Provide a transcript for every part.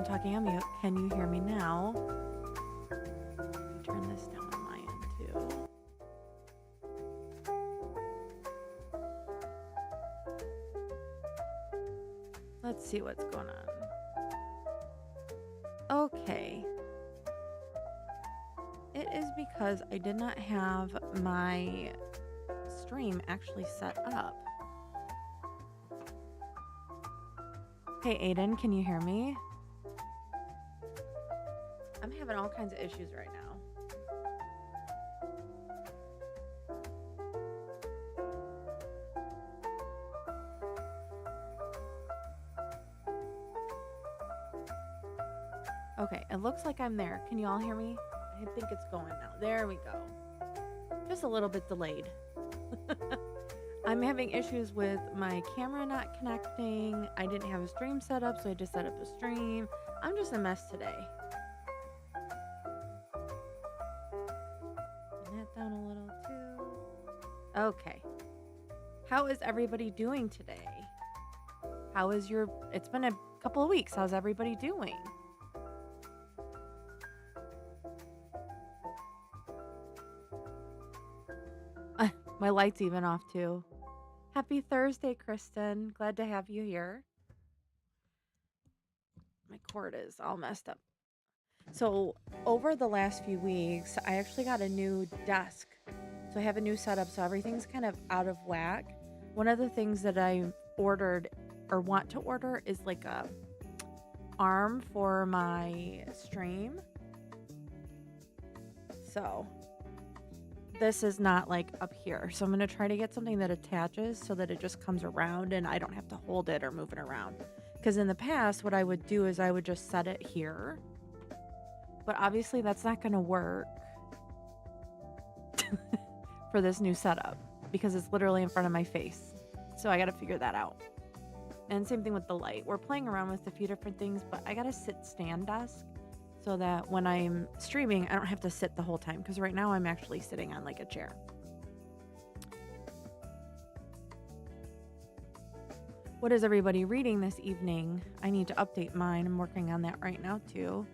talking on mute. Can you hear me now? Let me turn this down on my end too. Let's see what's going on. Okay. It is because I did not have my stream actually set up. Hey, Aiden, can you hear me? I'm having all kinds of issues right now. Okay, it looks like I'm there. Can you all hear me? I think it's going now. There we go. Just a little bit delayed. I'm having issues with my camera not connecting. I didn't have a stream set up, so I just set up a stream. I'm just a mess today. Turn that down a little too. Okay. How is everybody doing today? How is your... It's been a couple of weeks. How's everybody doing? My light's even off too. Happy Thursday, Kristen. Glad to have you here. My cord is all messed up. So over the last few weeks, I actually got a new desk. So I have a new setup, so everything's kind of out of whack. One of the things that I ordered or want to order is like a arm for my stream. So this is not like up here. So I'm going to try to get something that attaches so that it just comes around and I don't have to hold it or move it around. Because in the past, what I would do is I would just set it here. But obviously that's not going to work for this new setup because it's literally in front of my face. So I got to figure that out. And same thing with the light. We're playing around with a few different things, but I got to sit stand desk so that when I'm streaming, I don't have to sit the whole time. Because right now I'm actually sitting on like a chair. What is everybody reading this evening? I need to update mine. I'm working on that right now too.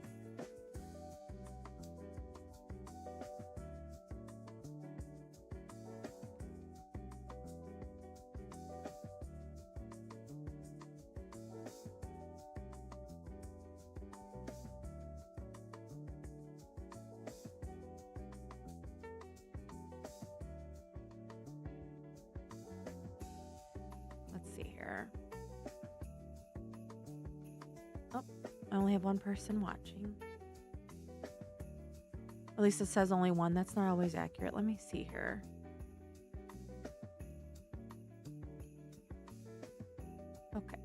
I only have one person watching. At least it says only one. That's not always accurate. Let me see here. Okay.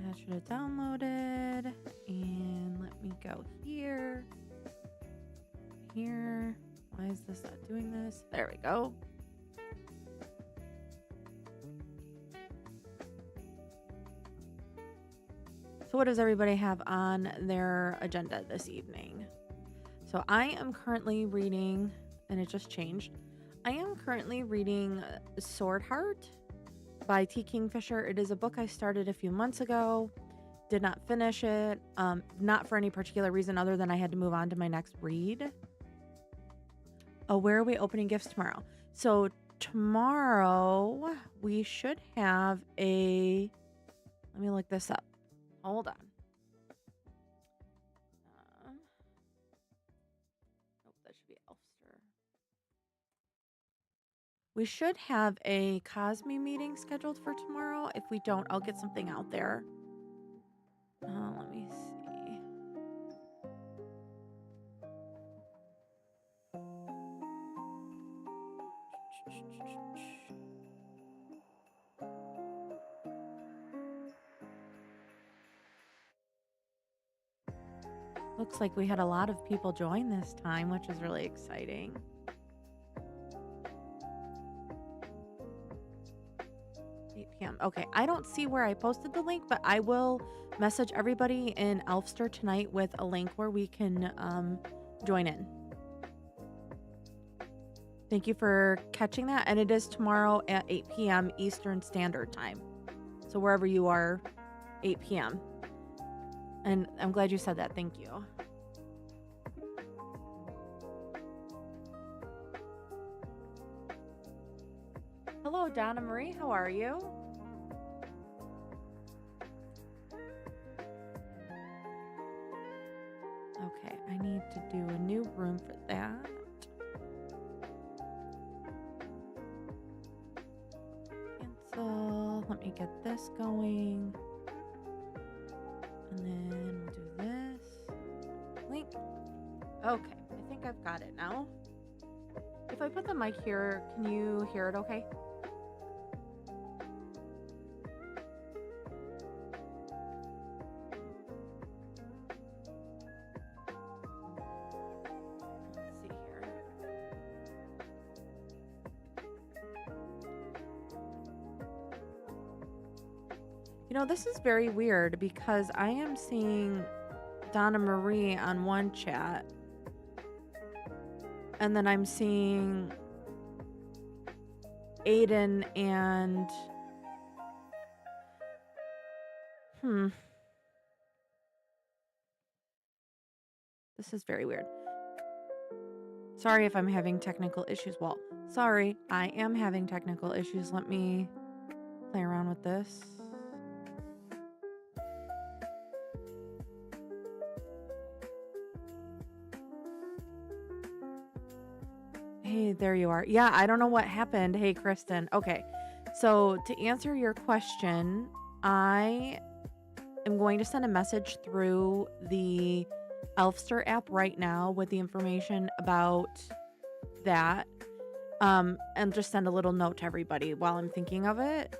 That should have downloaded. And let me go here. Here. Why is this not doing this? There we go. So what does everybody have on their agenda this evening? So I am currently reading, and it just changed. I am currently reading Sword Heart by T. Kingfisher. It is a book I started a few months ago. Did not finish it. Not for any particular reason other than I had to move on to my next read. Oh, where are we opening gifts tomorrow? So tomorrow we should have a... Let me look this up. Hold on. That should be Elfster. We should have a Cosme meeting scheduled for tomorrow. If we don't, I'll get something out there. Let me see. Looks like we had a lot of people join this time, which is really exciting. p.m. Okay, I don't see where I posted the link, but I will message everybody in Elfster tonight with a link where we can join in. Thank you for catching that. And it is tomorrow at 8 p.m. Eastern Standard Time. So wherever you are, 8 p.m. And I'm glad you said that. Thank you. Hello, Donna Marie. How are you? Okay, I need to do a new room for that. Cancel. Let me get this going. And then we'll do this. Link. Okay, I think I've got it now. If I put the mic here, can you hear it okay? Let's see here. You know, this is very weird because I am seeing Donna Marie on one chat, and then I'm seeing Aiden and this is very weird. Sorry if I'm having technical issues. Well, sorry, I am having technical issues. Let me play around with this. Hey, there you are. Yeah, I don't know what happened. Hey, Kristen. Okay. So, to answer your question, I am going to send a message through the Elfster app right now with the information about that. And just send a little note to everybody while I'm thinking of it.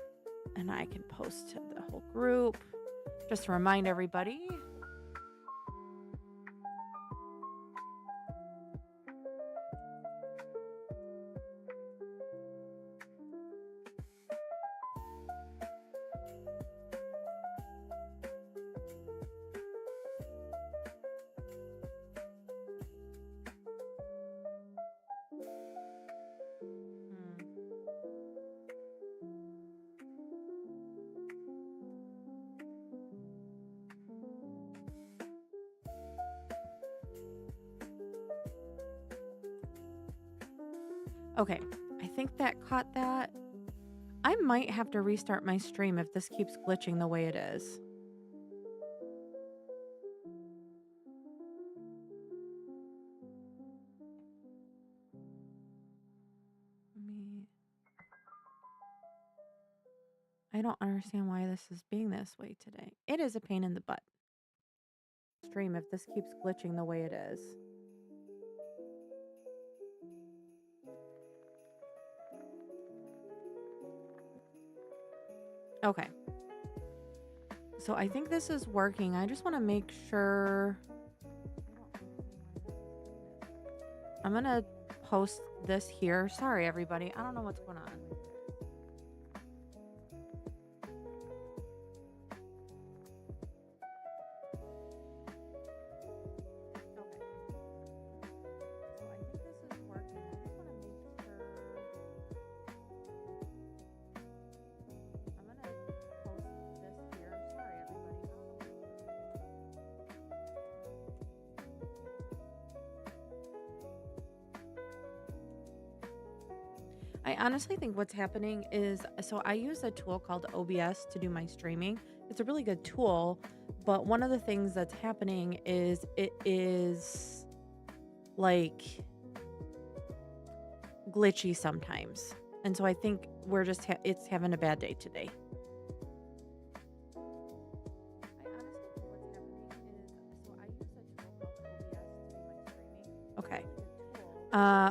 And I can post to the whole group just to remind everybody. Okay, I think that caught that. I might have to restart my stream if this keeps glitching the way it is. I don't understand why this is being this way today. It is a pain in the butt. Stream if this keeps glitching the way it is. Okay. So I think this is working. I just want to make sure. I'm going to post this here. Sorry, everybody. I don't know what's going on. I honestly think what's happening is, so I use a tool called OBS to do my streaming. It's a really good tool, but one of the things that's happening is it is like glitchy sometimes. And so I think we're just, it's having a bad day today. Okay.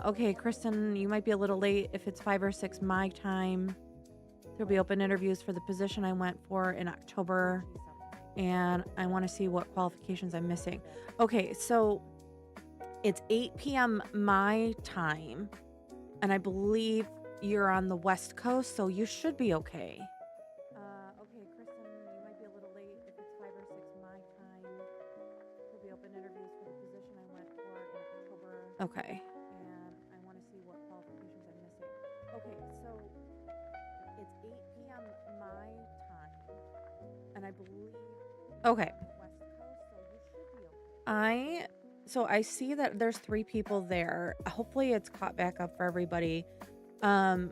Okay, Kristen, you might be a little late. If it's 5 or 6 my time, there'll be open interviews for the position I went for in October, and I want to see what qualifications I'm missing. Okay, so it's 8 p.m. my time, and I believe you're on the West Coast, so you should be okay. Okay, Kristen, you might be a little late. If it's 5 or 6 my time, there'll be open interviews for the position I went for in October. Okay. Okay, so it's 8 p.m. my time, and I believe. Okay. West Coast, so I I see that there's 3 people there. Hopefully it's caught back up for everybody. Um,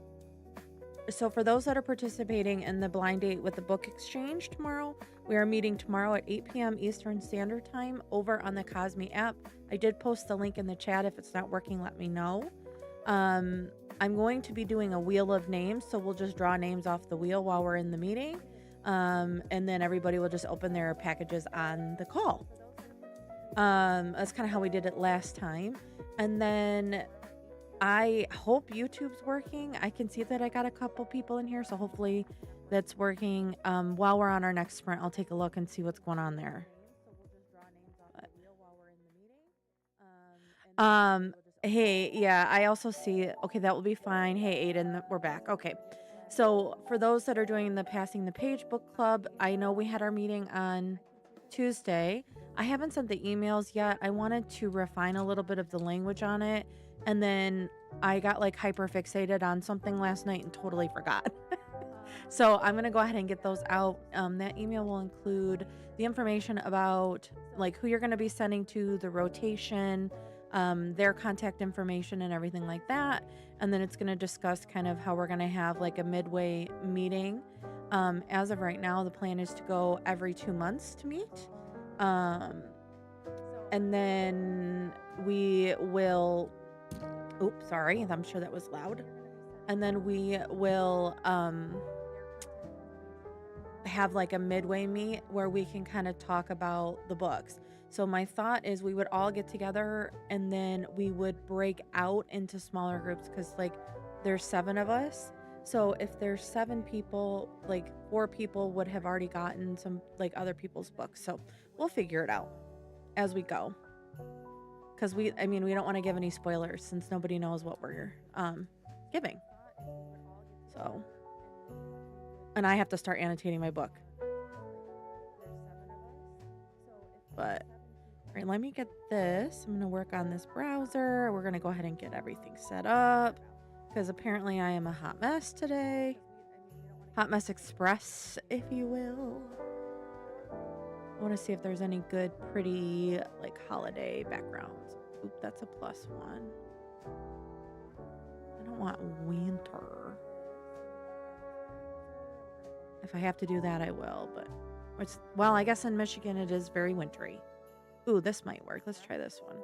so for those that are participating in the blind date with the book exchange tomorrow, we are meeting tomorrow at 8 p.m. Eastern Standard Time over on the Cosme app. I did post the link in the chat. If it's not working, let me know. Um, I'm going to be doing a wheel of names, so we'll just draw names off the wheel while we're in the meeting. And then everybody will just open their packages on the call. That's kind of how we did it last time. And then I hope YouTube's working. I can see that I got a couple people in here, so hopefully that's working. While we're on our next sprint, I'll take a look and see what's going on there. Hey, yeah, I also see. Okay, that will be fine. Hey, Aiden, we're back. Okay. So for those that are doing the Passing the Page book club, I know we had our meeting on Tuesday. I haven't sent the emails yet. I wanted to refine a little bit of the language on it. And then I got like hyper fixated on something last night and totally forgot. So I'm going to go ahead and get those out. That email will include the information about like who you're going to be sending to, the rotation, their contact information and everything like that. And then it's going to discuss kind of how we're going to have like a midway meeting. As of right now, the plan is to go every 2 months to meet. And then we will, oops, sorry, I'm sure that was loud. And then we will have like a midway meet where we can kind of talk about the books. So my thought is we would all get together and then we would break out into smaller groups because like there's 7 of us. So if there's 7 people, like 4 people would have already gotten some like other people's books. So we'll figure it out as we go. Because we don't want to give any spoilers since nobody knows what we're giving. So, and I have to start annotating my book. But all right, let me get this. I'm going to work on this browser. We're going to go ahead and get everything set up because apparently I am a hot mess today. Hot mess express, if you will. I want to see if there's any good, pretty, like holiday backgrounds. Oop, that's a +1. I don't want winter. If I have to do that, I will, but well, I guess in Michigan it is very wintry. Ooh, this might work. Let's try this one.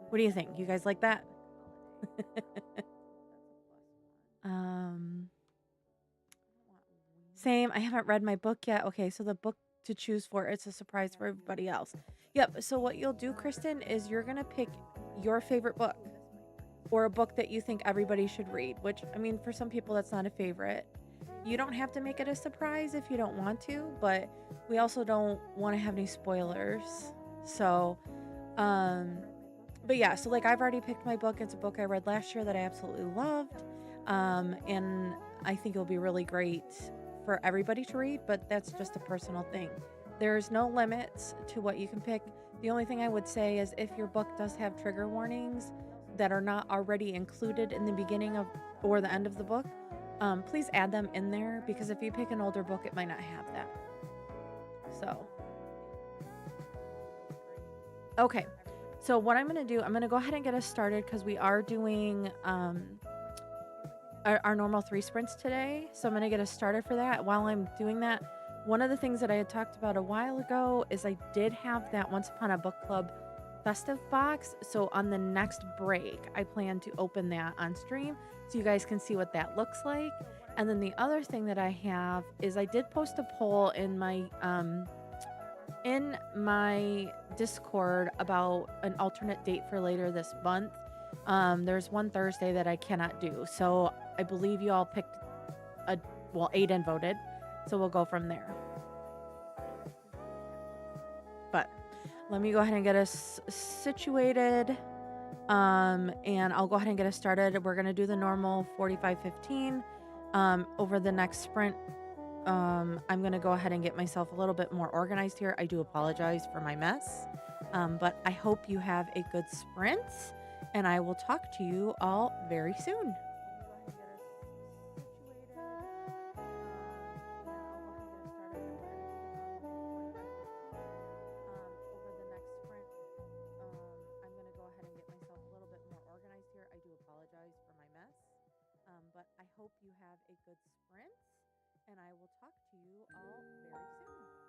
What do you think? You guys like that? Same. I haven't read my book yet. Okay, so the book to choose for, it's a surprise for everybody else. Yep. So what you'll do, Kristen, is you're going to pick your favorite book or a book that you think everybody should read, which, I mean, for some people, that's not a favorite. You don't have to make it a surprise if you don't want to, but we also don't want to have any spoilers. So, but yeah, so like I've already picked my book. It's a book I read last year that I absolutely loved. And I think it'll be really great for everybody to read, but that's just a personal thing. There's no limits to what you can pick. The only thing I would say is if your book does have trigger warnings that are not already included in the beginning of or the end of the book, please add them in there because if you pick an older book, it might not have that. So, okay. So what I'm going to do, I'm going to go ahead and get us started because we are doing our normal 3 sprints today. So I'm going to get us started for that. While I'm doing that, one of the things that I had talked about a while ago is I did have that Once Upon a Book Club festive box. So on the next break, I plan to open that on stream so you guys can see what that looks like. And then the other thing that I have is I did post a poll in my Discord about an alternate date for later this month. There's one Thursday that I cannot do. So I believe you all picked Aiden voted. So we'll go from there. But let me go ahead and get us situated. And I'll go ahead and get us started. We're going to do the normal 45-15. Over the next sprint, I'm going to go ahead and get myself a little bit more organized here. I do apologize for my mess. But I hope you have a good sprint. And I will talk to you all very soon. hope you have a good sprint, and I will talk to you all very soon.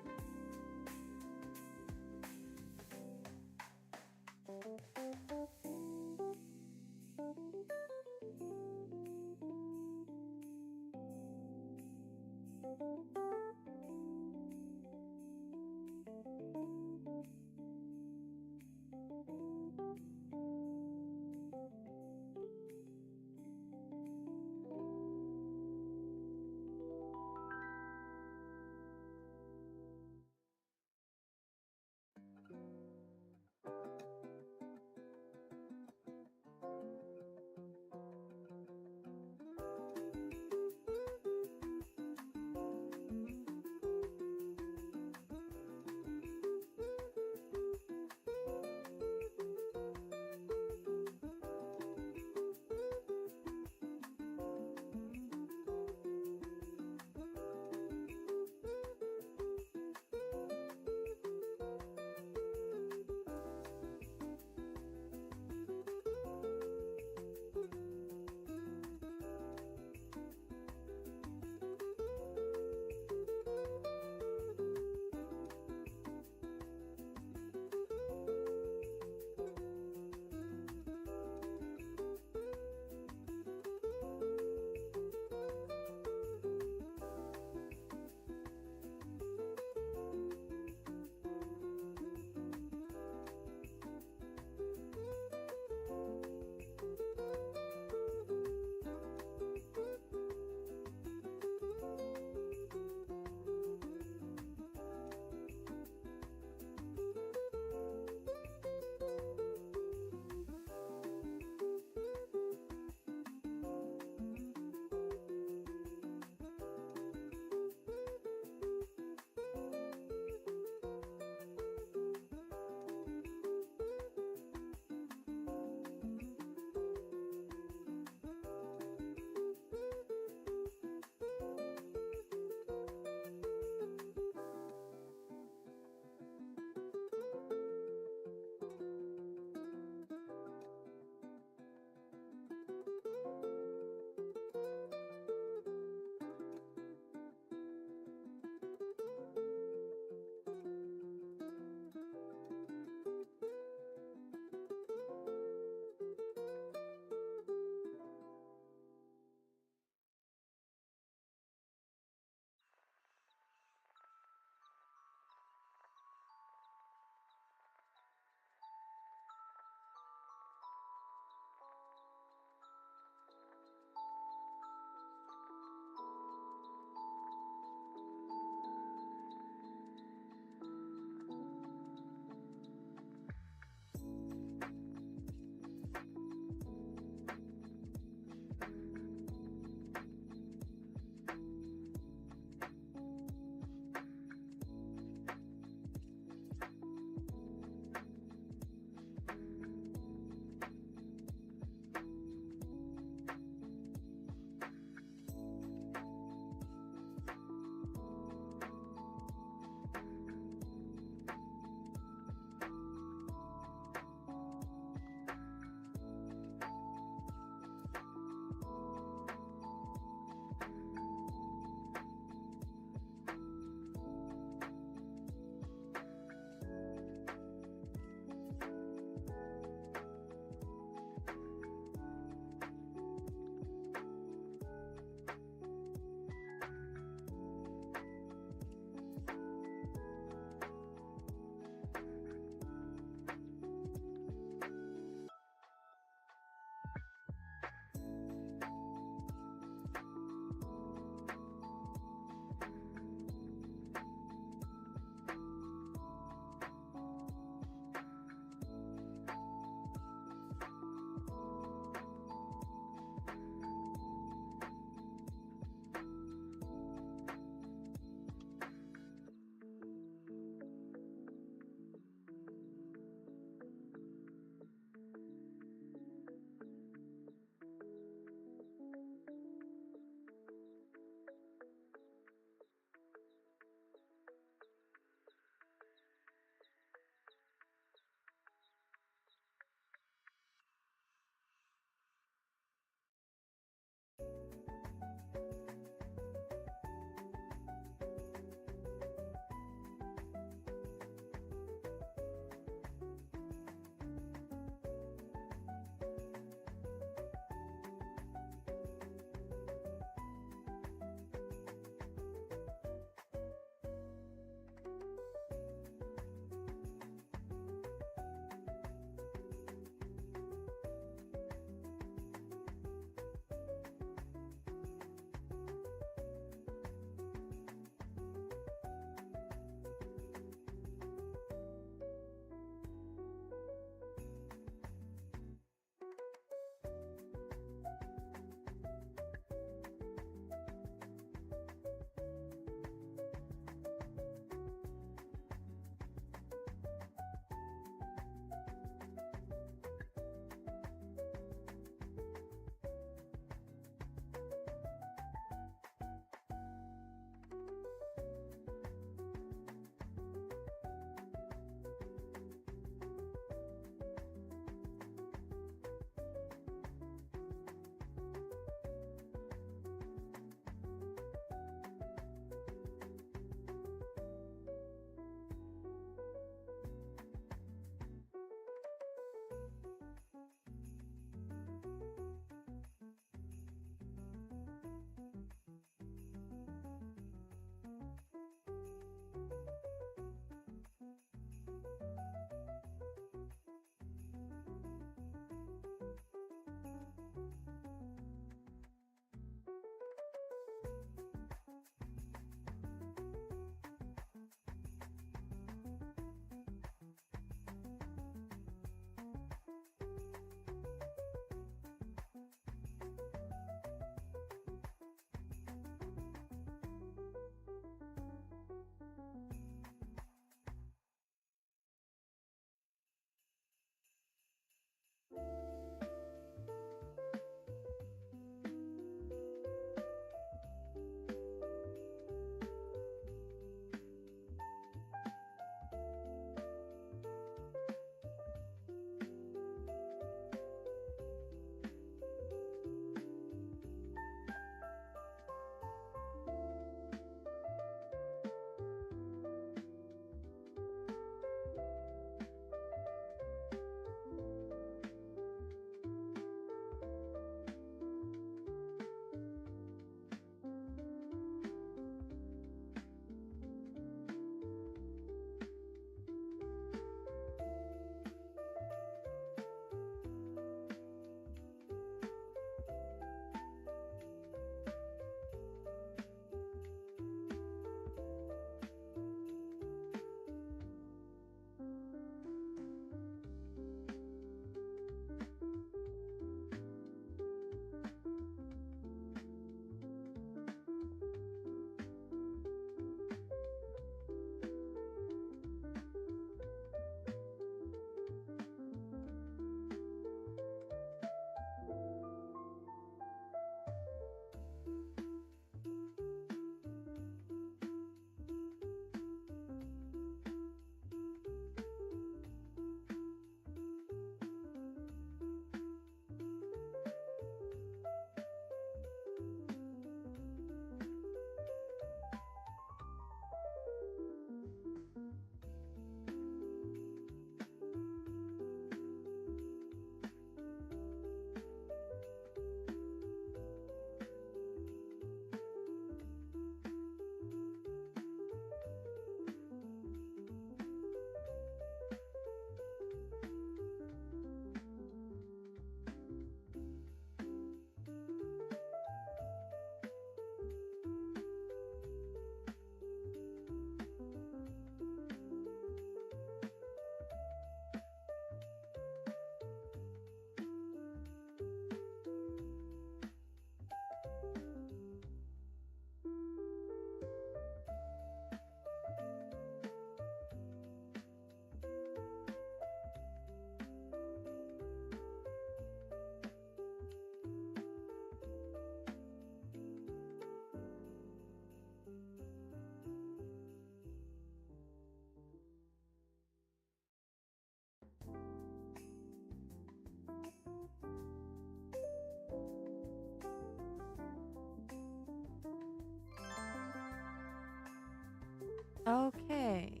Okay.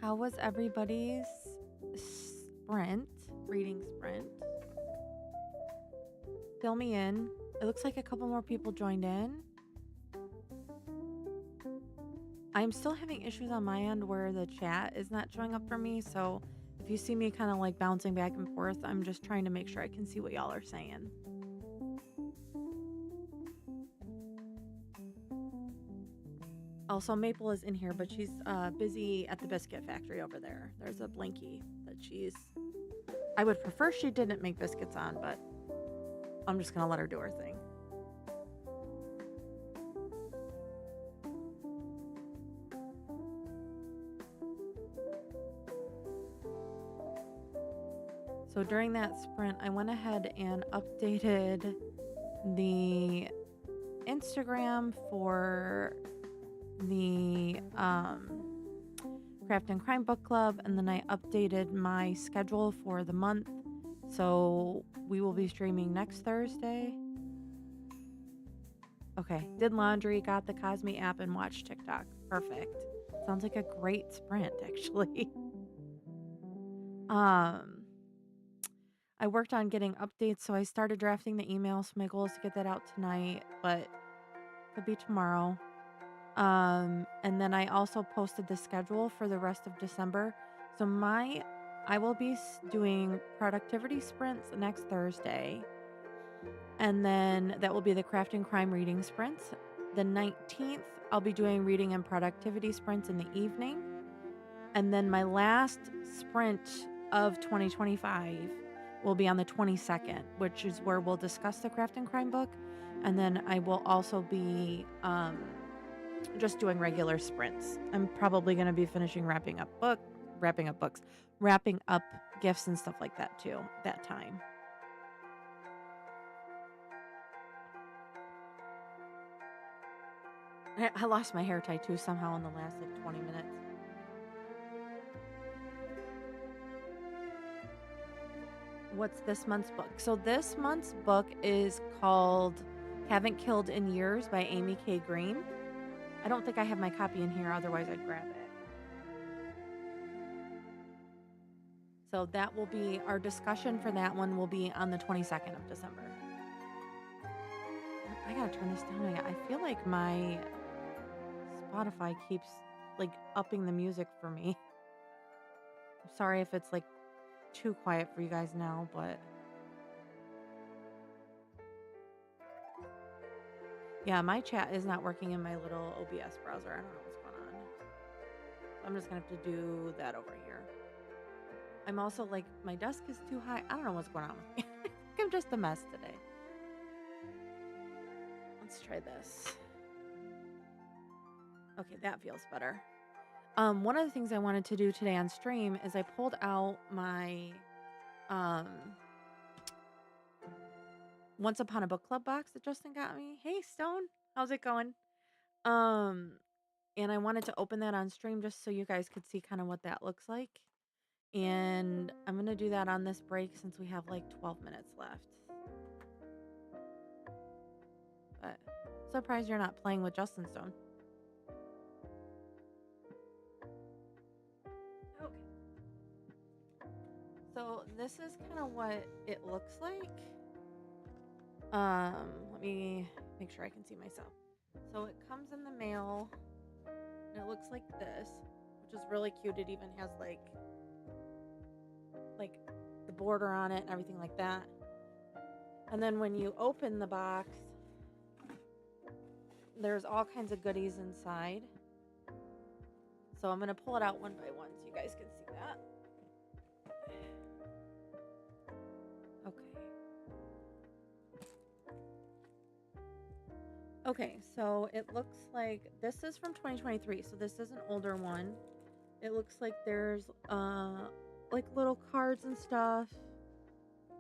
How was everybody's sprint, reading sprint? Fill me in. It looks like a couple more people joined in. I'm still having issues on my end where the chat is not showing up for me. So if you see me kind of like bouncing back and forth, I'm just trying to make sure I can see what y'all are saying. Also, Maple is in here, but she's busy at the biscuit factory over there. There's a blinky that she's. I would prefer she didn't make biscuits on, but I'm just going to let her do her thing. So during that sprint, I went ahead and updated the Instagram for the Craft and Crime Book Club, and then I updated my schedule for the month. So we will be streaming next Thursday. Okay, did laundry, got the Cosme app, and watched TikTok. Perfect. Sounds like a great sprint, actually. I worked on getting updates, so I started drafting the email. So my goal is to get that out tonight, but could be tomorrow. And then I also posted the schedule for the rest of December. So I will be doing productivity sprints next Thursday. And then that will be the Craft and Crime reading sprints. The 19th, I'll be doing reading and productivity sprints in the evening. And then my last sprint of 2025 will be on the 22nd, which is where we'll discuss the Craft and Crime book. And then I will also be just doing regular sprints. I'm probably going to be finishing wrapping up gifts and stuff like that too, that time. I lost my hair tie too somehow in the last like 20 minutes. What's this month's book? So this month's book is called Haven't Killed in Years by Amy K. Green. I don't think I have my copy in here, otherwise I'd grab it. So that will be, our discussion for that one will be on the 22nd of December. I gotta turn this down. I feel like my Spotify keeps like upping the music for me. I'm sorry if it's like too quiet for you guys now, but yeah, my chat is not working in my little OBS browser. I don't know what's going on. I'm just gonna have to do that over here. I'm also like, my desk is too high. I don't know what's going on with me. I think I'm just a mess today. Let's try this. Okay, that feels better. One of the things I wanted to do today on stream is I pulled out my Once Upon a Book Club box that Justin got me. Hey Stone, how's it going? And I wanted to open that on stream just so you guys could see kind of what that looks like. And I'm gonna do that on this break since we have like 12 minutes left. But surprised you're not playing with Justin Stone. Okay. So this is kind of what it looks like. Let me make sure I can see myself. So it comes in the mail and it looks like this, which is really cute. It even has like the border on it and everything like that. And then when you open the box, there's all kinds of goodies inside. So I'm going to pull it out one by one so you guys can see that. Okay, so it looks like this is from 2023, so this is an older one. It looks like there's like little cards and stuff.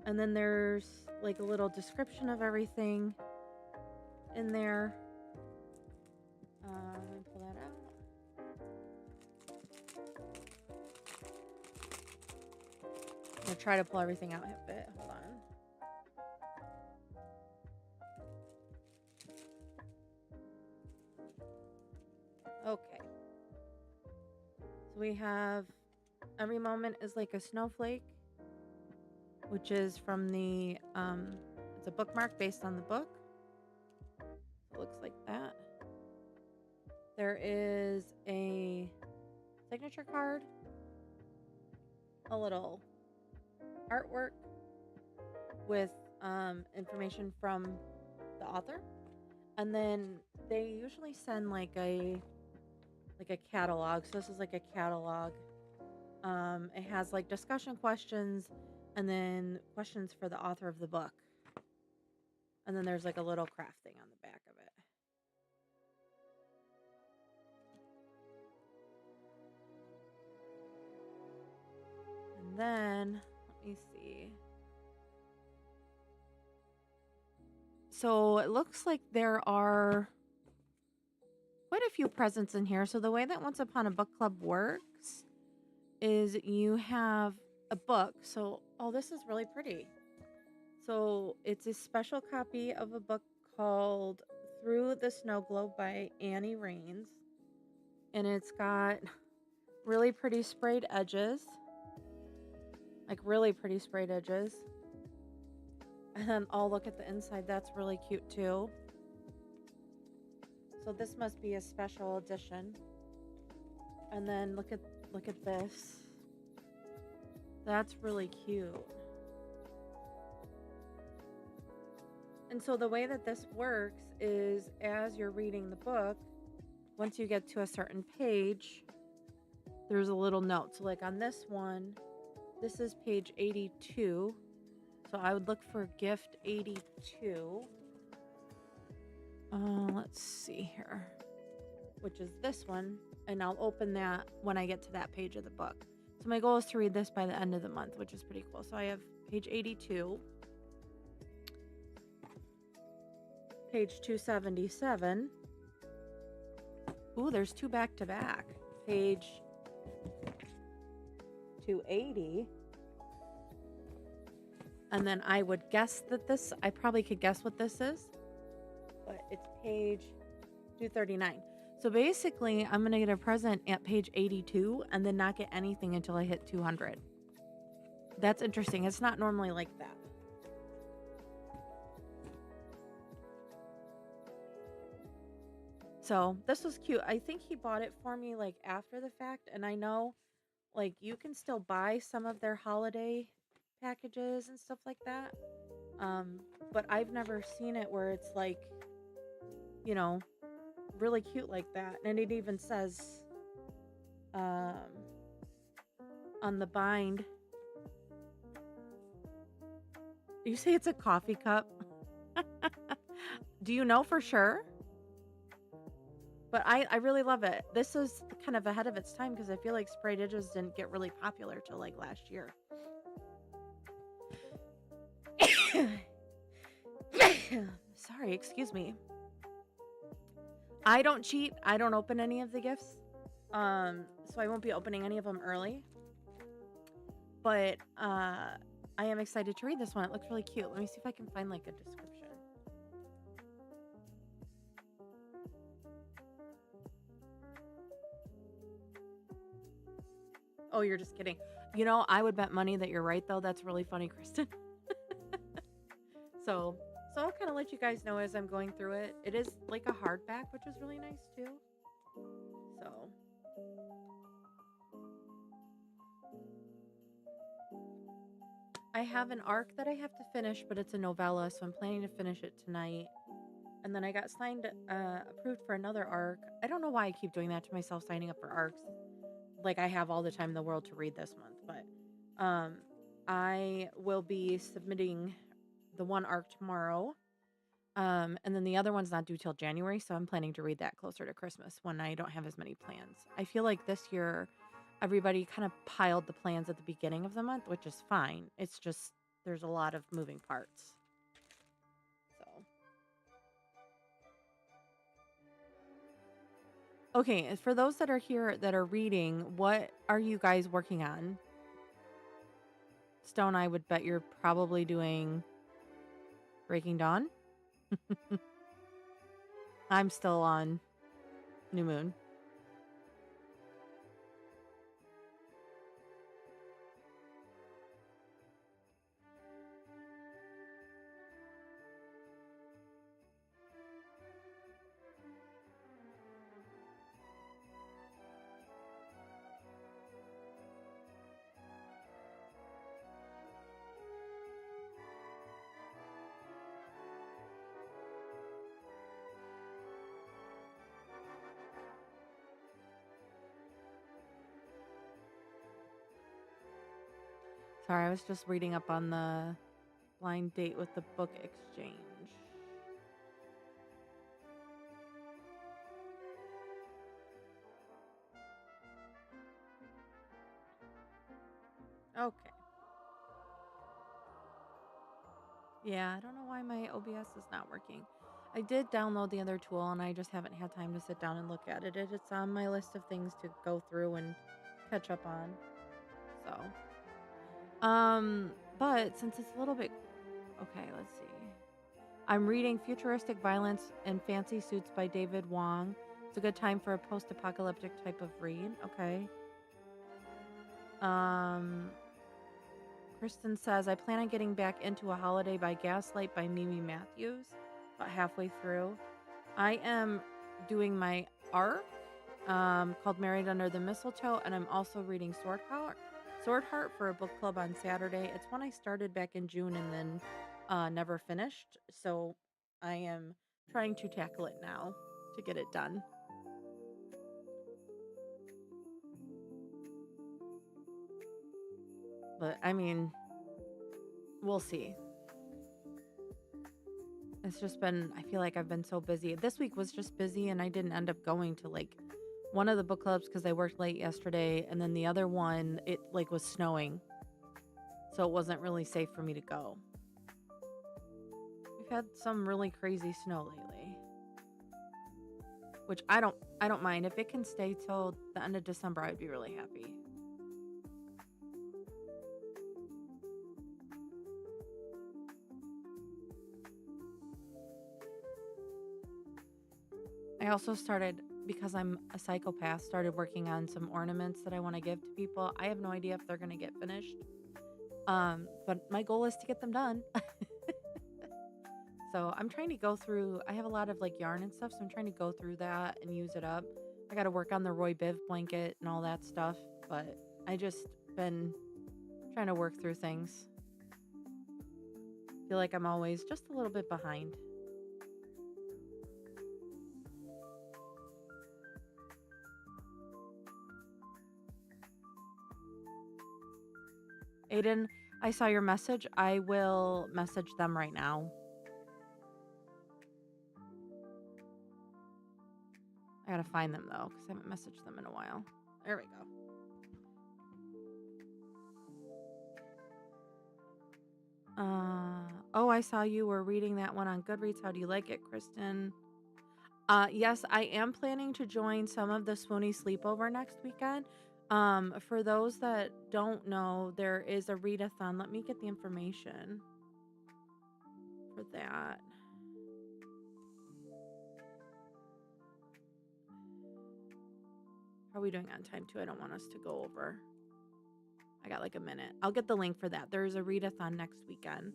And then there's like a little description of everything in there. Let me pull that out. I'm gonna try to pull everything out a bit. Hold on. Okay. So we have Every Moment is Like a Snowflake, which is from it's a bookmark based on the book. It looks like that. There is a signature card, a little artwork with information from the author, and then they usually send like a catalog. So this is like a catalog. It has like discussion questions and then questions for the author of the book. And then there's like a little craft thing on the back of it. And then let me see. So it looks like there are quite a few presents in here. So the way that Once Upon a Book Club works is you have a book. So, oh, this is really pretty. So it's a special copy of a book called Through the Snow Globe by Annie Raines. And it's got really pretty sprayed edges. Like really pretty sprayed edges. And then I'll look at the inside. That's really cute too. So this must be a special edition. And then look at this. That's really cute. And so the way that this works is as you're reading the book, once you get to a certain page, there's a little note. So like on this one, this is page 82. So I would look for gift 82. Let's see here, which is this one. And I'll open that when I get to that page of the book. So my goal is to read this by the end of the month, which is pretty cool. So I have page 82, page 277. Ooh, there's two back to back. Page 280. And then I would guess that I probably could guess what this is, but it's page 239. So basically, I'm going to get a present at page 82 and then not get anything until I hit 200. That's interesting. It's not normally like that. So this was cute. I think he bought it for me like after the fact. And I know like you can still buy some of their holiday packages and stuff like that. But I've never seen it where it's like, you know, really cute like that. And it even says on the bind, you say it's a coffee cup. Do you know for sure? But I really love it. This is kind of ahead of its time because I feel like sprayed edges didn't get really popular till like last year. Sorry, excuse me. I don't cheat. I don't open any of the gifts. So I won't be opening any of them early. But I am excited to read this one. It looks really cute. Let me see if I can find like a description. Oh, you're just kidding. You know, I would bet money that you're right though. That's really funny, Kristen. So I'll kind of let you guys know as I'm going through it. It is like a hardback, which is really nice too. So I have an arc that I have to finish, but it's a novella, so I'm planning to finish it tonight. And then I got approved for another arc. I don't know why I keep doing that to myself, signing up for arcs. Like I have all the time in the world to read this month, but I will be submitting the one arc tomorrow. And then the other one's not due till January, so I'm planning to read that closer to Christmas when I don't have as many plans. I feel like this year everybody kind of piled the plans at the beginning of the month, which is fine. It's just there's a lot of moving parts. So okay, for those that are here that are reading, what are you guys working on? Stone, I would bet you're probably doing Breaking Dawn. I'm still on New Moon. Sorry, I was just reading up on the blind date with the book exchange. Okay. Yeah, I don't know why my OBS is not working. I did download the other tool and I just haven't had time to sit down and look at it. It's on my list of things to go through and catch up on. But since it's a little bit okay, let's see. I'm reading Futuristic Violence and Fancy Suits by David Wong. It's a good time for a post-apocalyptic type of read. Okay. Um, Kristen says, I plan on getting back into A Holiday by Gaslight by Mimi Matthews, about halfway through. I am doing my arc called Married Under the Mistletoe, and I'm also reading Sword Heart for a book club on Saturday. It's one I started back in June and then never finished. So I am trying to tackle it now to get it done. But I mean, we'll see. It's just been, I feel like I've been so busy. This week was just busy and I didn't end up going to like one of the book clubs because I worked late yesterday. And then the other one, it like was snowing. So it wasn't really safe for me to go. We've had some really crazy snow lately. Which I don't mind. If it can stay till the end of December, I'd be really happy. I also started, because I'm a psychopath, started working on some ornaments that I want to give to people. I have no idea if they're going to get finished. But my goal is to get them done. So I'm trying to go through, I have a lot of like yarn and stuff, so I'm trying to go through that and use it up. I got to work on the Roy Biv blanket and all that stuff, but I just been trying to work through things. Feel like I'm always just a little bit behind. Aiden, I saw your message. I will message them right now. I gotta find them though, because I haven't messaged them in a while. There we go. Oh, I saw you were reading that one on Goodreads. How do you like it, Kristen? Yes, I am planning to join some of the Swoony sleepover next weekend. For those that don't know, there is a readathon. Let me get the information for that. How are we doing on time too? I don't want us to go over. I got like a minute. I'll get the link for that. There's a readathon next weekend.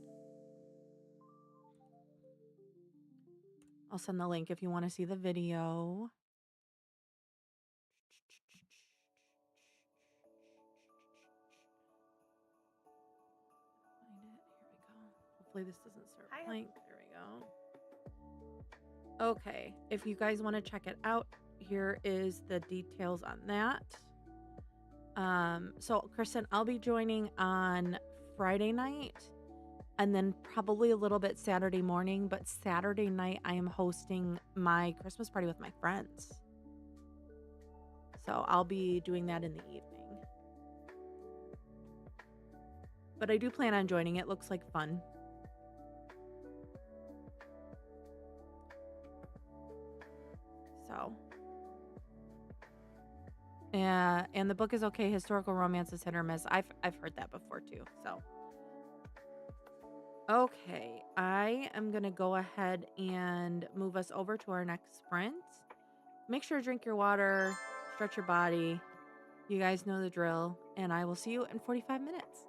I'll send the link if you want to see the video. Find it. Here we go. Hopefully this doesn't start playing. There we go. Okay. If you guys want to check it out, here is the details on that. So Kristen, I'll be joining on Friday night and then probably a little bit Saturday morning, but Saturday night I am hosting my Christmas party with my friends. So I'll be doing that in the evening. But I do plan on joining. It looks like fun. So and the book is okay. Historical romance is hit or miss. I've heard that before too. So okay, I am gonna go ahead and move us over to our next sprint. Make sure to drink your water, stretch your body. You guys know the drill, and I will see you in 45 minutes.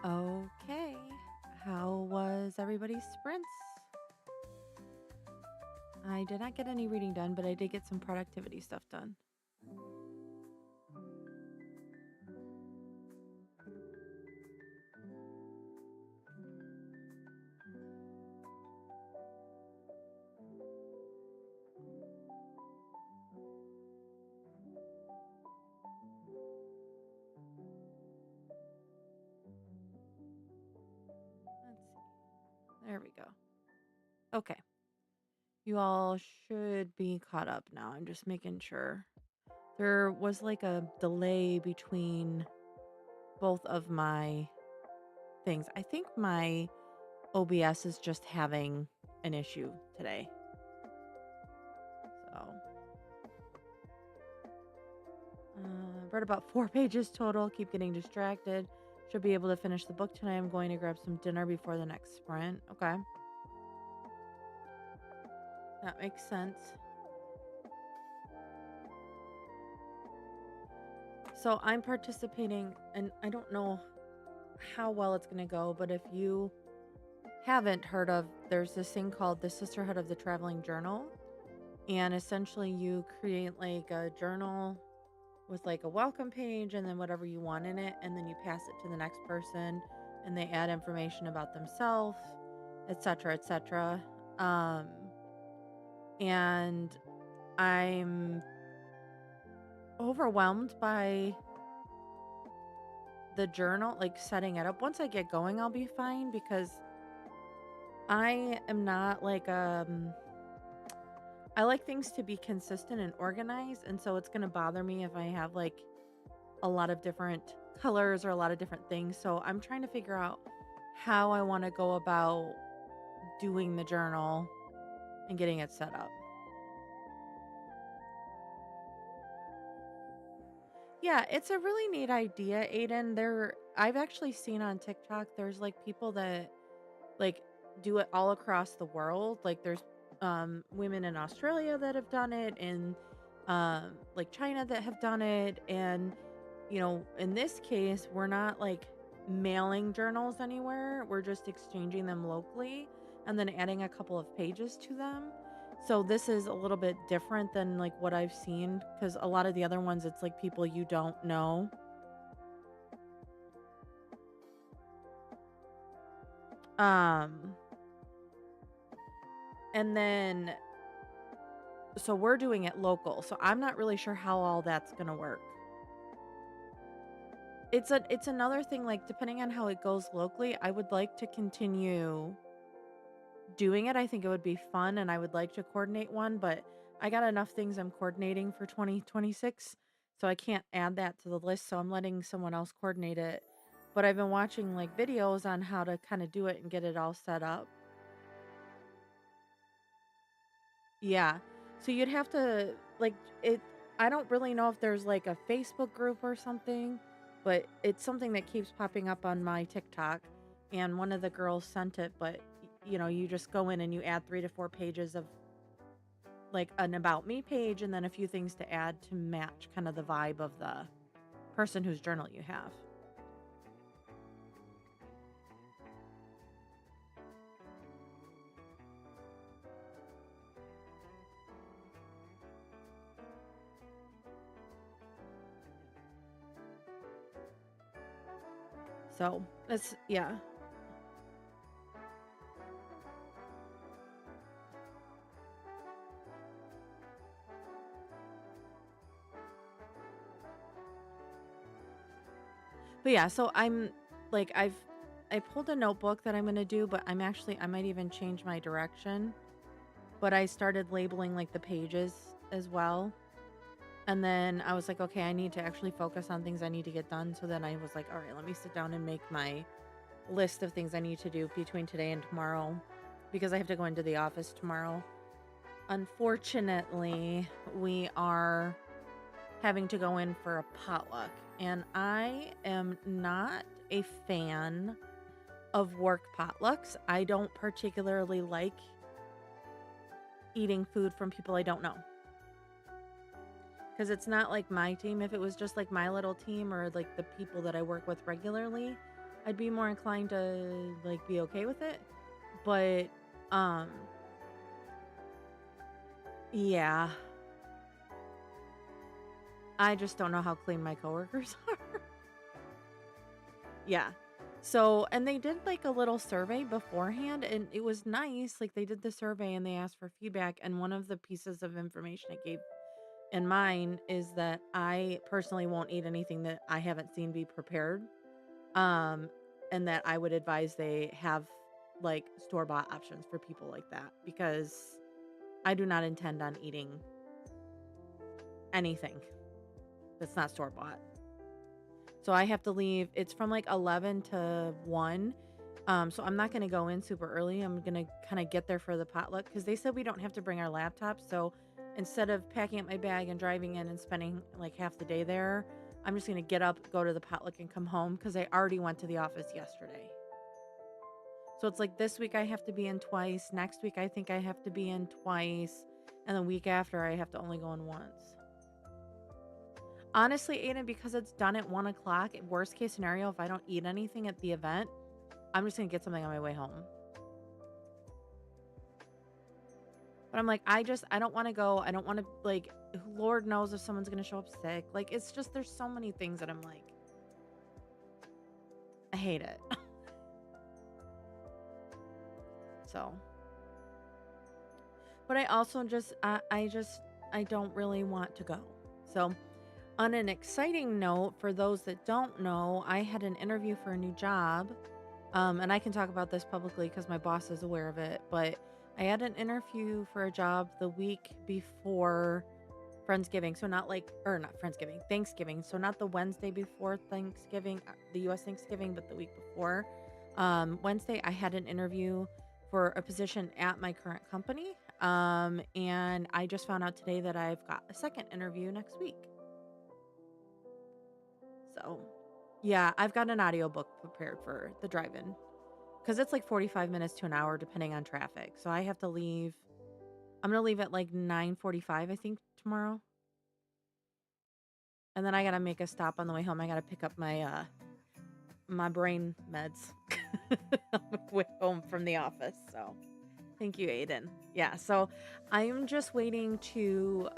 Okay. How was everybody's sprints? I did not get any reading done, but I did get some productivity stuff done. Let's see. There we go. Okay. You all should be caught up now. I'm just making sure. There was like a delay between both of my things. I think my OBS is just having an issue today. So, read about 4 pages total. Keep getting distracted. Should be able to finish the book tonight. I'm going to grab some dinner before the next sprint. Okay. That makes sense. So I'm participating, and I don't know how well it's going to go, but if you haven't heard of, there's this thing called the Sisterhood of the Traveling Journal. And essentially, you create like a journal with like a welcome page and then whatever you want in it. And then you pass it to the next person and they add information about themselves, etc., etc. Um, and I'm overwhelmed by the journal, like setting it up. Once I get going, I'll be fine because I am not like I like things to be consistent and organized, and so it's gonna bother me if I have like a lot of different colors or a lot of different things. So I'm trying to figure out how I want to go about doing the journal and getting it set up. Yeah, it's a really neat idea, Aiden. I've actually seen on TikTok there's like people that like do it all across the world. Like there's women in Australia that have done it and like China that have done it, and in this case we're not like mailing journals anywhere. We're just exchanging them locally and then adding a couple of pages to them. So this is a little bit different than like what I've seen, cuz a lot of the other ones it's like people you don't know. Um and then so we're doing it local. So I'm not really sure how all that's going to work. It's another thing, like depending on how it goes locally, I would like to continue doing it. I think it would be fun and I would like to coordinate one, but I got enough things I'm coordinating for 2026, so I can't add that to the list, so I'm letting someone else coordinate it. But I've been watching like videos on how to kind of do it and get it all set up. Yeah. So you'd have to like it I don't really know if there's like a Facebook group or something, but it's something that keeps popping up on my TikTok and one of the girls sent it, but you just go in and you add 3 to 4 pages of like an about me page and then a few things to add to match kind of the vibe of the person whose journal you have. So, that's yeah. But yeah, so I'm like I pulled a notebook that I'm going to do, but I might even change my direction. But I started labeling like the pages as well. And then I was like, okay, I need to actually focus on things I need to get done. So then I was like, all right, let me sit down and make my list of things I need to do between today and tomorrow because I have to go into the office tomorrow. Unfortunately, we are having to go in for a potluck, and I am not a fan of work potlucks. I don't particularly like eating food from people I don't know because it's not like my team. If it was just like my little team or like the people that I work with regularly, I'd be more inclined to like be okay with it. But um yeah, I just don't know how clean my coworkers are. Yeah. So, and they did like a little survey beforehand and it was nice. Like they did the survey and they asked for feedback. And one of the pieces of information I gave in mine is that I personally won't eat anything that I haven't seen be prepared. Um, and that I would advise they have like store bought options for people like that because I do not intend on eating anything that's not store bought. So I have to leave. It's from like 11 to 1. So I'm not going to go in super early. I'm going to kind of get there for the potluck because they said we don't have to bring our laptops. So instead of packing up my bag and driving in and spending like half the day there, I'm just going to get up, go to the potluck, and come home because I already went to the office yesterday. So it's like this week I have to be in twice. Next week I think I have to be in twice. And the week after I have to only go in once. Honestly, Aiden, because it's done at 1 o'clock, worst case scenario, if I don't eat anything at the event, I'm just gonna get something on my way home. But I'm like, I don't want to go. I don't want to, like, Lord knows if someone's gonna show up sick. Like, it's just, there's so many things that I'm like, I hate it. So, but I also just, I don't really want to go. So, on an exciting note, for those that don't know, I had an interview for a new job. And I can talk about this publicly because my boss is aware of it. But I had an interview for a job the week before Friendsgiving. So not like, or not Friendsgiving, Thanksgiving. So not the Wednesday before Thanksgiving, the US Thanksgiving, but the week before. Wednesday, I had an interview for a position at my current company. And I just found out today that I've got a second interview next week. So yeah, I've got an audiobook prepared for the drive-in because it's like 45 minutes to an hour depending on traffic. So I have to leave. I'm gonna leave at like 9:45, I think, tomorrow. And then I gotta make a stop on the way home. I gotta pick up my brain meds on my way home from the office. So thank you, Aiden. Yeah, so I'm just waiting to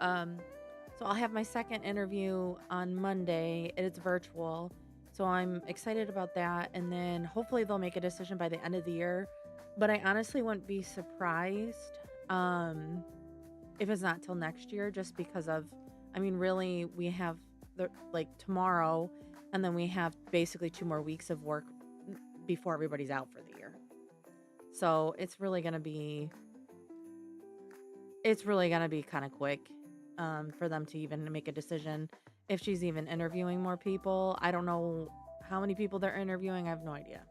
so I'll have my second interview on Monday and it's virtual. So I'm excited about that and then hopefully they'll make a decision by the end of the year. But I honestly wouldn't be surprised if it's not till next year just because of I mean really we have the like tomorrow and then we have basically 2 more weeks of work before everybody's out for the year. So it's really gonna be kind of quick for them to even make a decision if she's even interviewing more people. I don't know how many people they're interviewing. I have no idea.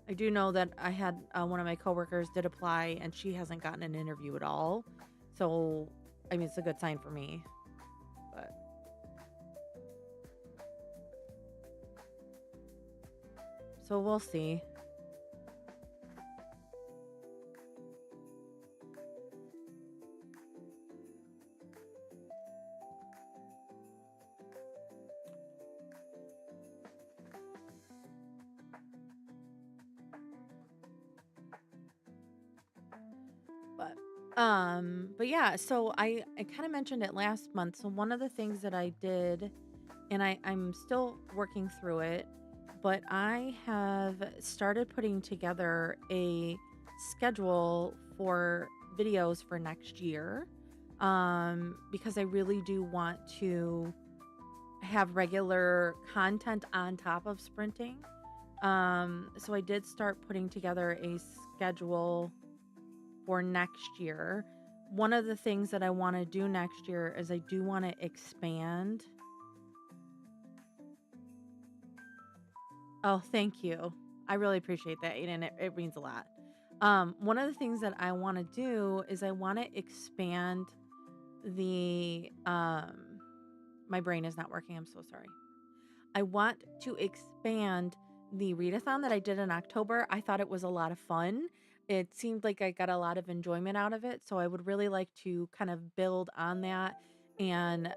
I do know that I had one of my coworkers did apply and she hasn't gotten an interview at all. So, I mean, it's a good sign for me. But so we'll see. But yeah, so I kind of mentioned it last month. So one of the things that I did and I'm still working through it, but I have started putting together a schedule for videos for next year. Because I really do want to have regular content on top of sprinting. So I did start putting together a schedule for next year. One of the things that I want to do next year is I do want to expand. Oh, thank you. I really appreciate that, Aiden. It means a lot. One of the things that I want to do is I want to expand the my brain is not working. I'm so sorry. I want to expand the readathon that I did in October. I thought it was a lot of fun. It seemed like I got a lot of enjoyment out of it. So I would really like to kind of build on that and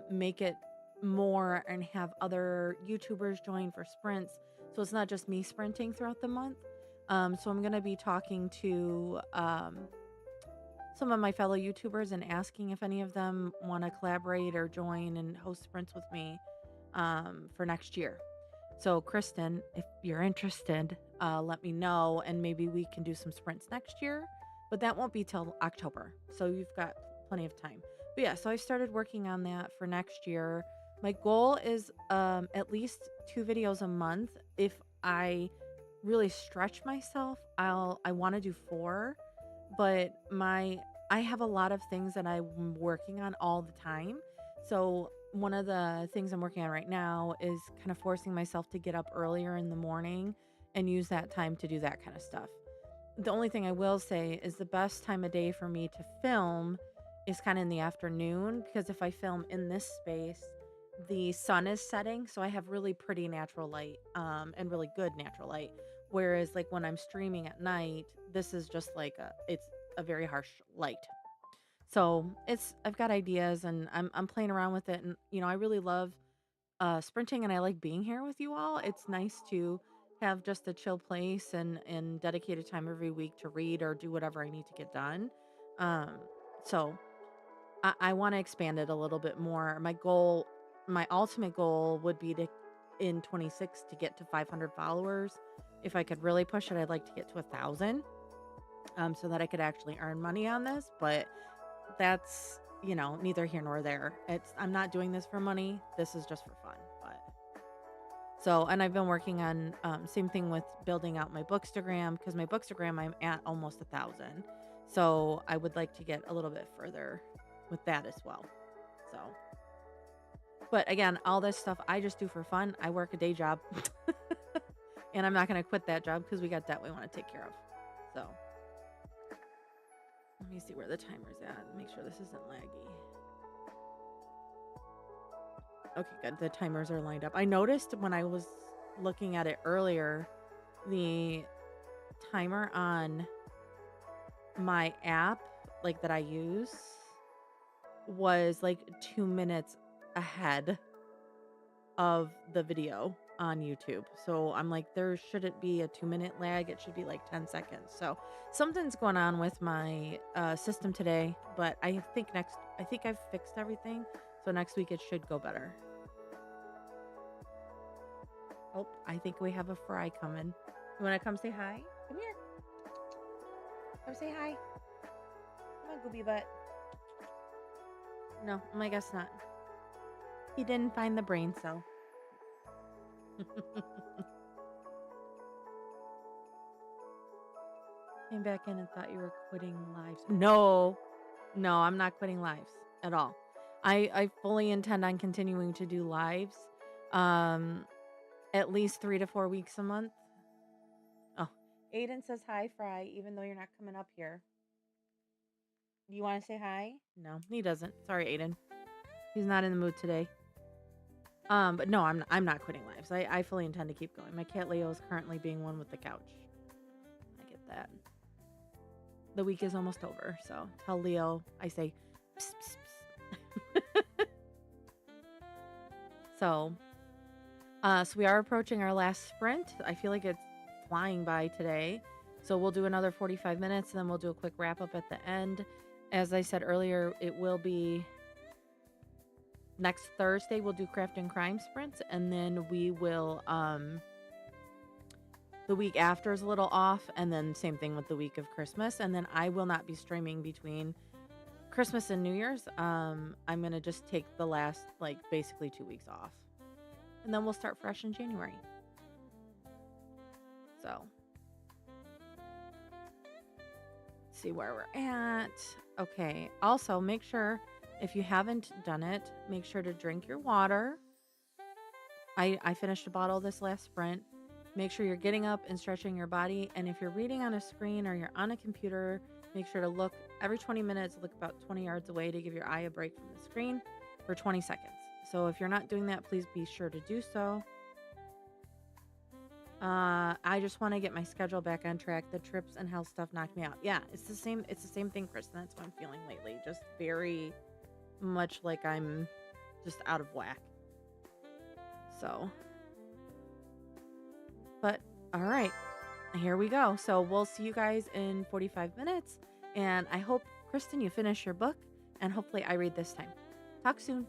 make it more and have other YouTubers join for sprints So it's not just me sprinting throughout the month. So I'm going to be talking to some of my fellow YouTubers and asking if any of them want to collaborate or join and host sprints with me for next year. So, Kristen, if you're interested, let me know and maybe we can do some sprints next year. But that won't be till October. So, you've got plenty of time. But yeah, so I started working on that for next year. My goal is at least 2 videos a month. If I really stretch myself, I want to do 4, but I have a lot of things that I'm working on all the time. So one of the things I'm working on right now is kind of forcing myself to get up earlier in the morning and use that time to do that kind of stuff. The only thing I will say is the best time of day for me to film is kind of in the afternoon, because if I film in this space, the sun is setting, so I have really pretty natural light, and really good natural light. Whereas like when I'm streaming at night, this is just like it's a very harsh light. So I've got ideas and I'm playing around with it, and I really love sprinting and I like being here with you all. It's nice to have just a chill place and dedicated time every week to read or do whatever I need to get done. Um, so I want to expand it a little bit more. My ultimate goal would be to in 26 to get to 500 followers. If I could really push it, I'd like to get to 1,000, so that I could actually earn money on this. But that's, neither here nor there. I'm not doing this for money. This is just for fun. But so, and I've been working on same thing with building out my Bookstagram, because my Bookstagram I'm at almost 1,000. So I would like to get a little bit further with that as well. So, but again, all this stuff I just do for fun. I work a day job, and I'm not going to quit that job because we got debt we want to take care of. So. Let me see where the timer's at. Make sure this isn't laggy. Okay, good. The timers are lined up. I noticed when I was looking at it earlier, the timer on my app, like that I use, was like 2 minutes ahead of the video on YouTube. So I'm like, there shouldn't be a 2-minute lag. It should be like 10 seconds. So something's going on with my system today, but I think I've fixed everything. So next week it should go better. Oh, I think we have a fry coming. You want to come say hi? Come here. Come say hi. Come on, Gooby Butt. No, I guess not. He didn't find the brain cell. Came back in and thought you were quitting lives. No, I'm not quitting lives at all. I fully intend on continuing to do lives, um, at least 3 to 4 weeks a month. Oh, Aiden says hi, Fry, even though you're not coming up here. Do you want to say hi? No, he doesn't. Sorry, Aiden. He's not in the mood today. But no, I'm not quitting lives. I fully intend to keep going. My cat Leo is currently being one with the couch. I get that. The week is almost over, so tell Leo I say psst, psst, psst. So we are approaching our last sprint. I feel like it's flying by today. So we'll do another 45 minutes and then we'll do a quick wrap up at the end. As I said earlier, it will be next Thursday. We'll do craft and crime sprints, and then we will the week after is a little off, and then same thing with the week of Christmas, and then I will not be streaming between Christmas and New Year's. I'm gonna just take the last basically 2 weeks off, and then we'll start fresh in January. So see where we're at. Okay, also make sure, if you haven't done it, make sure to drink your water. I finished a bottle this last sprint. Make sure you're getting up and stretching your body. And if you're reading on a screen or you're on a computer, make sure to look every 20 minutes, look about 20 yards away to give your eye a break from the screen for 20 seconds. So if you're not doing that, please be sure to do so. I just want to get my schedule back on track. The trips and health stuff knocked me out. Yeah, it's the same thing, Kristen. That's what I'm feeling lately. Just very much like I'm just out of whack. So All right, here we go. So we'll see you guys in 45 minutes. And I hope, Kristen, you finish your book and hopefully I read this time. Talk soon.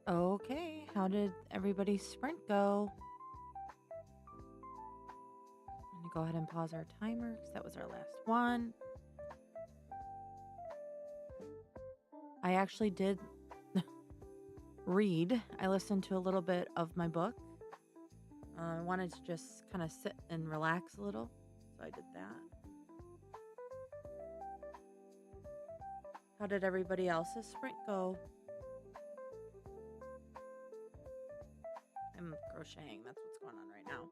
Okay, how did everybody's sprint go? I'm gonna go ahead and pause our timer because that was our last one. I actually did read. I listened to a little bit of my book. I wanted to just kind of sit and relax a little, so I did that. How did everybody else's sprint go? I'm crocheting. That's what's going on right now.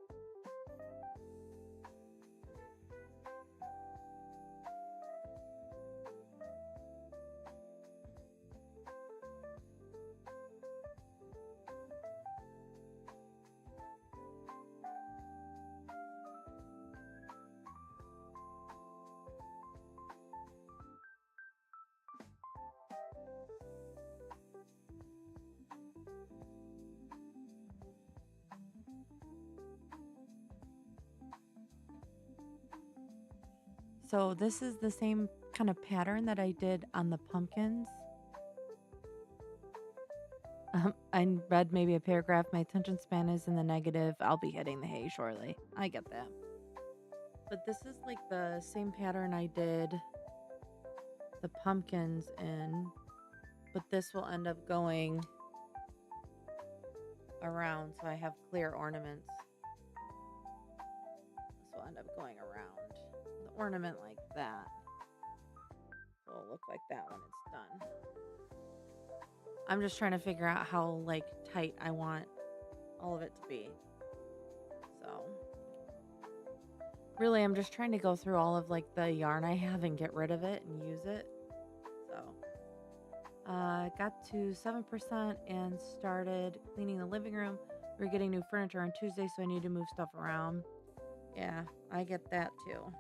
So this is the same kind of pattern that I did on the pumpkins. I read maybe a paragraph. My attention span is in the negative. I'll be hitting the hay shortly. I get that. But this is like the same pattern I did the pumpkins in, but this will end up going around, so I have clear ornaments. This will end up going around. The ornament like that will look like that when it's done. I'm just trying to figure out how like tight I want all of it to be. So really I'm just trying to go through all of like the yarn I have and get rid of it and use it. So got to 7% and started cleaning the living room. We're getting new furniture on Tuesday, so I need to move stuff around. Yeah, I get that too.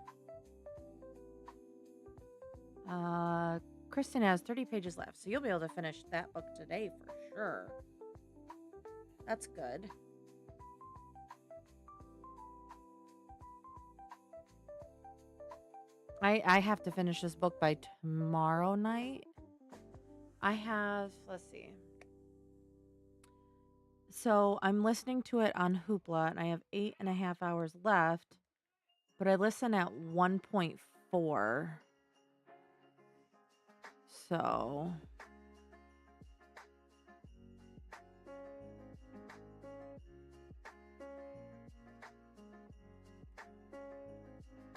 Kristen has 30 pages left, so you'll be able to finish that book today for sure. That's good. I have to finish this book by tomorrow night. I have, let's see. So I'm listening to it on Hoopla, and I have 8.5 hours left, but I listen at 1.4. So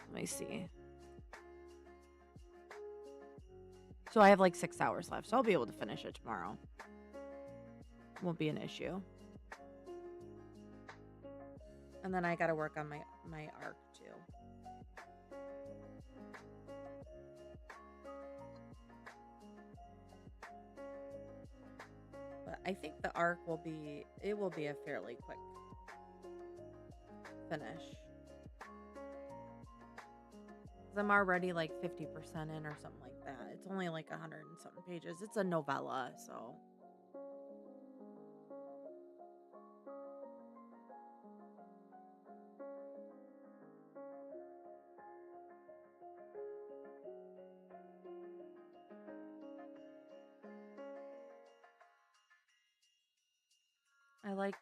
let me see. So I have like 6 hours left, so I'll be able to finish it tomorrow. Won't be an issue. And then I got to work on my arc too. But I think the arc will be a fairly quick finish. Cuz I'm already like 50% in or something like that. It's only like 100 and something pages. It's a novella, so I like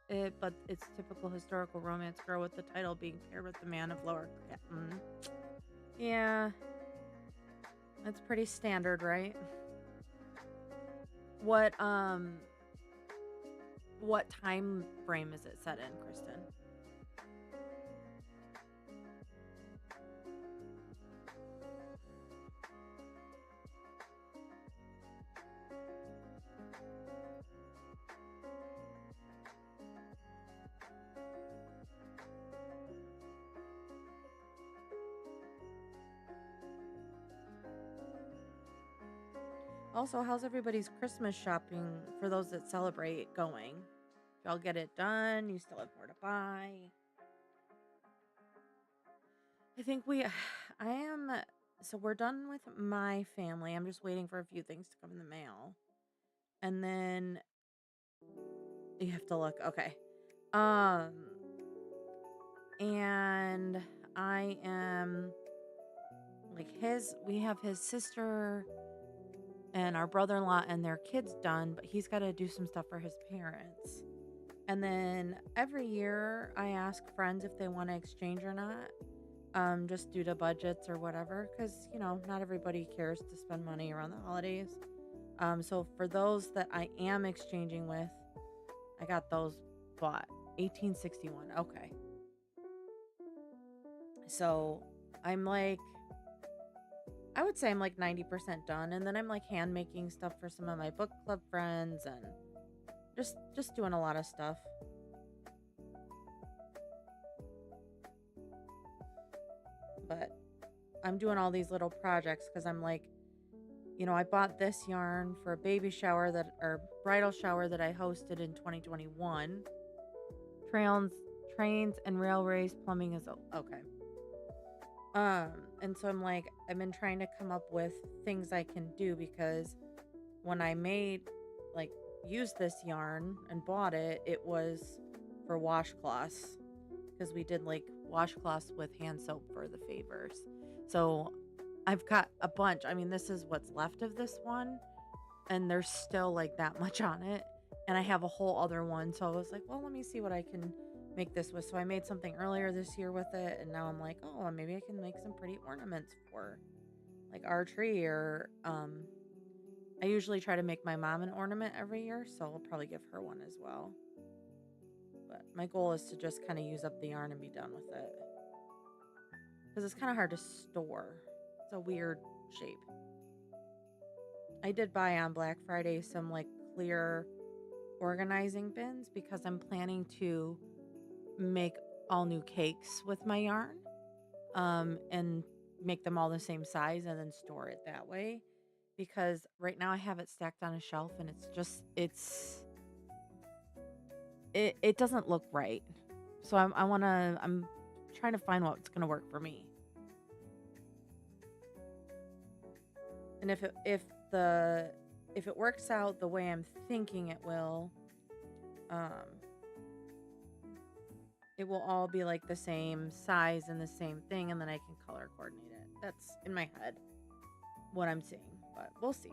it, but it's typical historical romance girl with the title being paired with the man of lower. Yeah, that's pretty standard, right? What um what time frame is it set in, Kristen? Also, how's everybody's Christmas shopping for those that celebrate going? Y'all get it done? You still have more to buy? I think I am, so we're done with my family. I'm just waiting for a few things to come in the mail. And then you have to look. Okay. Um, and I am like we have his sister and our brother-in-law and their kids done, but he's got to do some stuff for his parents. And then every year I ask friends if they want to exchange or not, just due to budgets or whatever, because not everybody cares to spend money around the holidays. So for those that I am exchanging with, I got those bought. 1861. Okay. So I'm like, I would say I'm like 90% done. And then I'm like hand making stuff for some of my book club friends and just doing a lot of stuff. But I'm doing all these little projects because I'm like, I bought this yarn for a baby shower or bridal shower that I hosted in 2021. Trains, trains and railways plumbing is okay. And so I'm like, I've been trying to come up with things I can do because when I like, used this yarn and bought it, it was for washcloths because we did like washcloths with hand soap for the favors. So I've got a bunch. I mean, this is what's left of this one, and there's still like that much on it. And I have a whole other one. So I was like, well, let me see what I can make this with. So I made something earlier this year with it, and now I'm like, oh, maybe I can make some pretty ornaments for like our tree. Or I usually try to make my mom an ornament every year, so I'll probably give her one as well. But my goal is to just kind of use up the yarn and be done with it because it's kind of hard to store. It's a weird shape. I did buy on Black Friday some like clear organizing bins because I'm planning to make all new cakes with my yarn, and make them all the same size and then store it that way, because right now I have it stacked on a shelf and it doesn't look right. So I'm trying to find what's going to work for me. And if it works out the way I'm thinking it will, it will all be like the same size and the same thing, and then I can color coordinate it. That's in my head what I'm seeing, but we'll see.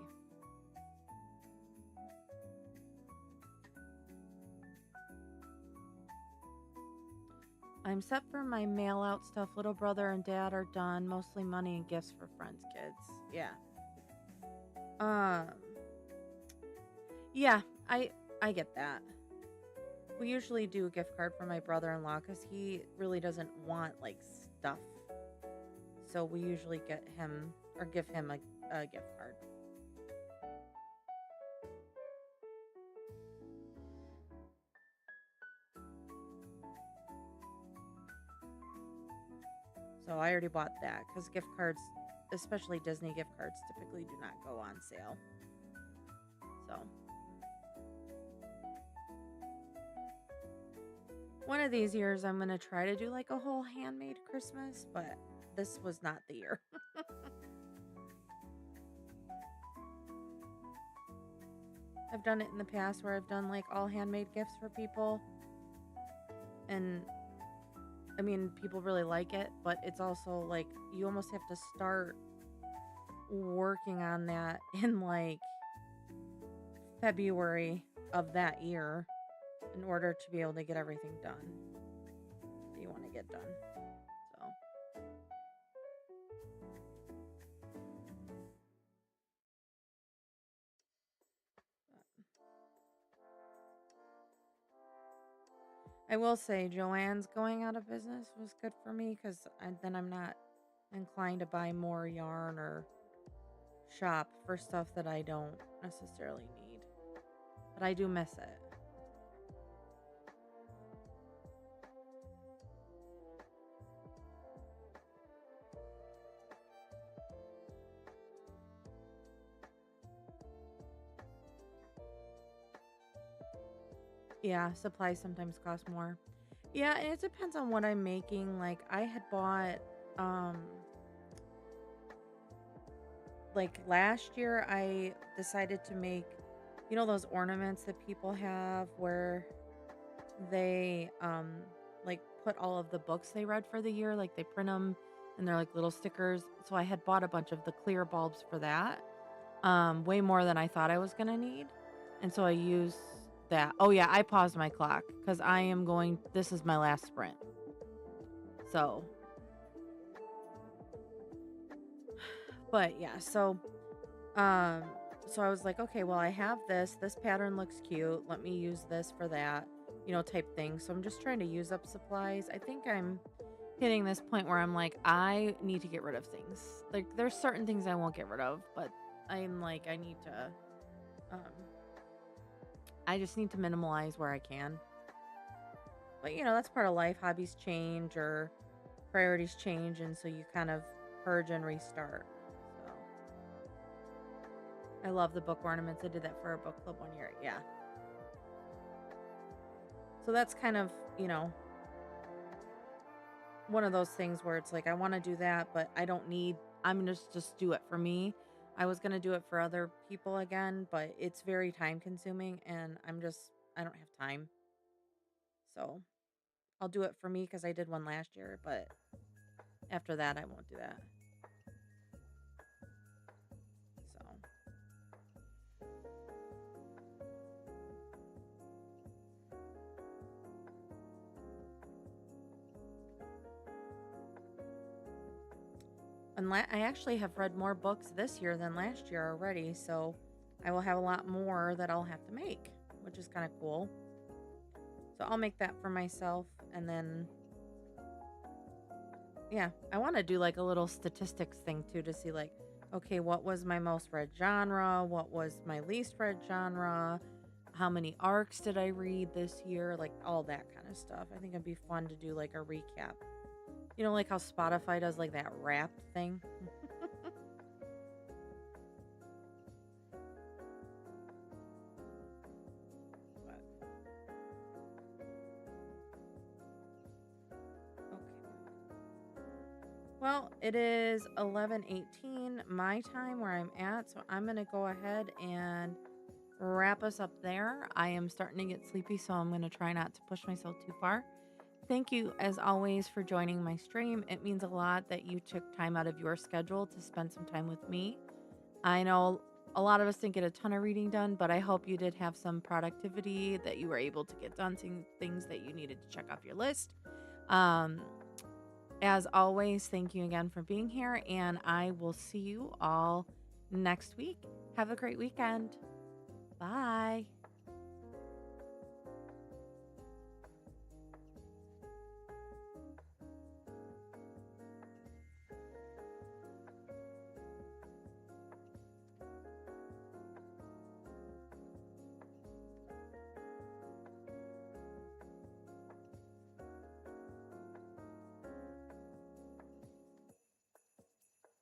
I'm set for my mail out stuff. Little brother and dad are done. Mostly money and gifts for friends' kids. Yeah. Um yeah, I get that. We usually do a gift card for my brother-in-law cuz he really doesn't want like stuff. So we usually get him or give him a gift card. So I already bought that cuz gift cards, especially Disney gift cards, typically do not go on sale. So one of these years, I'm going to try to do like a whole handmade Christmas, but this was not the year. I've done it in the past where I've done like all handmade gifts for people. And I mean, people really like it, but it's also like you almost have to start working on that in like February of that year in order to be able to get everything done that you want to get done. So I will say Joanne's going out of business was good for me because then I'm not inclined to buy more yarn or shop for stuff that I don't necessarily need. But I do miss it. Yeah, supplies sometimes cost more. Yeah, and it depends on what I'm making. Like I had bought um like last year I decided to make those ornaments that people have where they like put all of the books they read for the year, like they print them and they're like little stickers. So I had bought a bunch of the clear bulbs for that. way more than I thought I was gonna need. And so I use that. Oh yeah, I paused my clock because I am going this is my last sprint. So but yeah, um so I was like, okay, well I have this. This pattern looks cute. Let me use this for that, type thing. So I'm just trying to use up supplies. I think I'm hitting this point where I'm like, I need to get rid of things. Like there's certain things I won't get rid of, but I'm like, um I just need to minimalize where I can. But that's part of life. Hobbies change or priorities change, and so you kind of purge and restart. So I love the book ornaments. I did that for a book club one year. Yeah. So that's kind of, one of those things where it's like I want to do that, but I don't need I'm gonna just do it for me. I was gonna do it for other people again, but it's very time consuming and I don't have time. So I'll do it for me because I did one last year, but after that I won't do that. So I actually have read more books this year than last year already, so I will have a lot more that I'll have to make, which is kind of cool. So I'll make that for myself and then yeah, I want to do like a little statistics thing too to see like okay, what was my most read genre? What was my least read genre? How many arcs did I read this year? Like all that kind of stuff. I think it'd be fun to do like a recap. Like how Spotify does like that wrapped thing. But okay. Well, it is 11:18 my time where I'm at, so I'm going to go ahead and wrap us up there. I am starting to get sleepy, so I'm going to try not to push myself too far. Thank you, as always, for joining my stream. It means a lot that you took time out of your schedule to spend some time with me. I know a lot of us didn't get a ton of reading done, but I hope you did have some productivity, that you were able to get done some things that you needed to check off your list. Um, as always, thank you again for being here, and I will see you all next week. Have a great weekend. Bye.